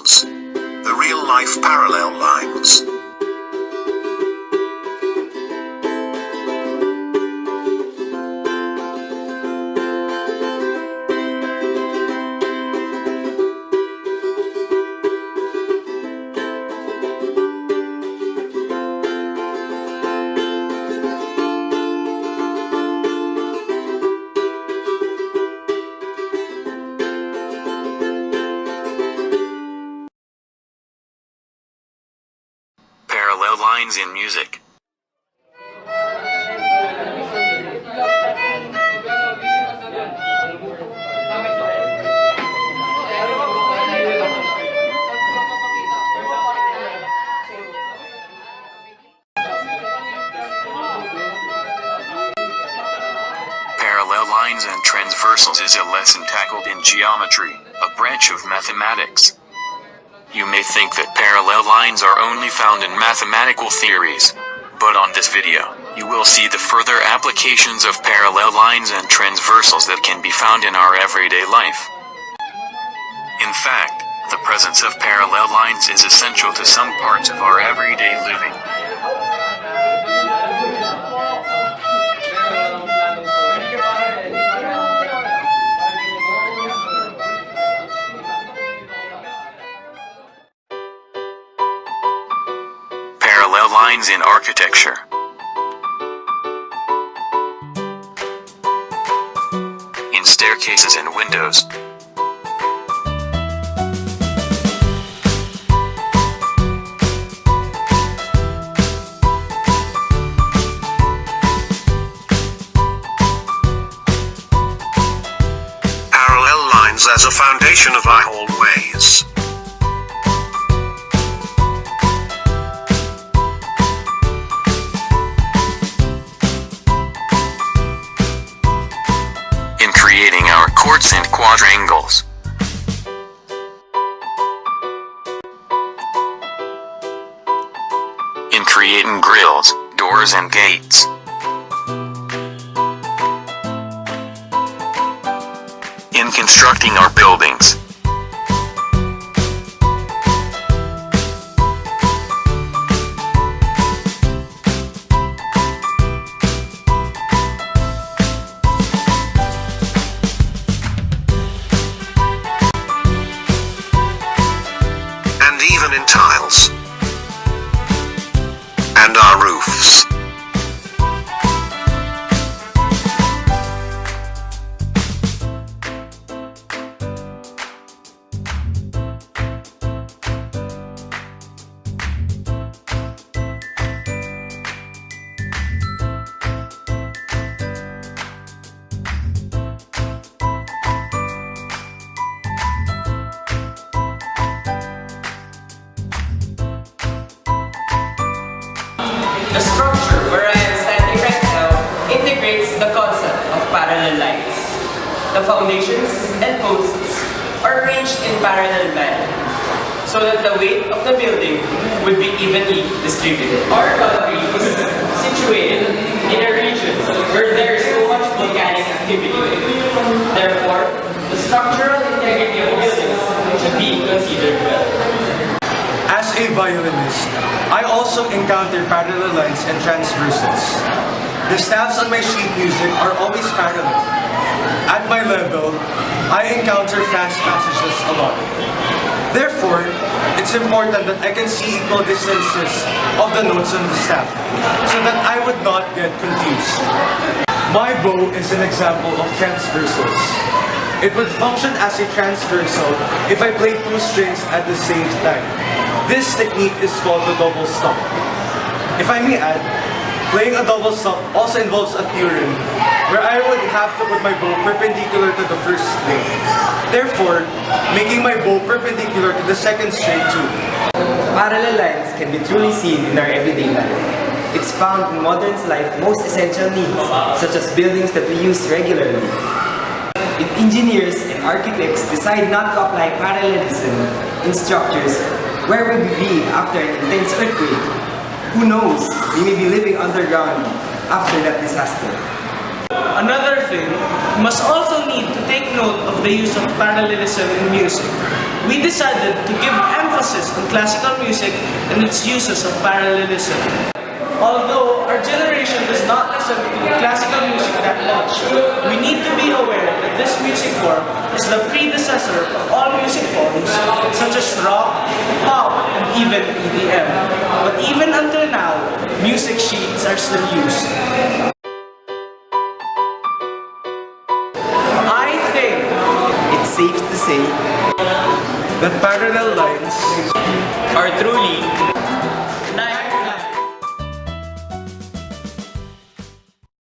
lines. The real-life parallel lines. Parallel lines in music. Parallel lines and transversals is a lesson tackled in geometry, a branch of mathematics. You may think that parallel lines are only found in mathematical theories, but on this video, you will see the further applications of parallel lines and transversals that can be found in our everyday life. In fact, the presence of parallel lines is essential to some parts of our everyday living. Parallel lines in architecture. In staircases and windows. Parallel lines as a foundation of our hallways. Creating our courts and quadrangles. In creating grills, doors and gates. In constructing our buildings. Even in tiles. And our roofs. The structure where I am standing right now integrates the concept of parallel lines. The foundations and posts are arranged in parallel manner so that the weight of the building would be evenly distributed. Our country is situated in a region where there is so much volcanic activity. Therefore, the structural integrity of buildings should be considered well. As a violinist, I also encounter parallel lines and transversals. The staffs on my sheet music are always parallel. At my level, I encounter fast passages a lot. Therefore, it's important that I can see equal distances of the notes on the staff, so that I would not get confused. My bow is an example of transversals. It would function as a transversal if I play two strings at the same time. This technique is called the double stop. If I may add, playing a double stop also involves a theorem where I would have to put my bow perpendicular to the first string, therefore making my bow perpendicular to the second string too. Parallel lines can be truly seen in our everyday life. It's found in modern life's most essential needs, such as buildings that we use regularly. If engineers and architects decide not to apply parallelism in structures, where will we be after an intense earthquake? Who knows, we may be living underground after that disaster. Another thing, we must also need to take note of the use of parallelism in music. we decided to give emphasis on classical music and its uses of parallelism. Although our generation does not listen to classical music that much, we need to be aware that this music form is the predecessor of all music forms such as rock, pop, and even EDM. But even until now, music sheets are still used. I think It's safe to say That parallel lines Are truly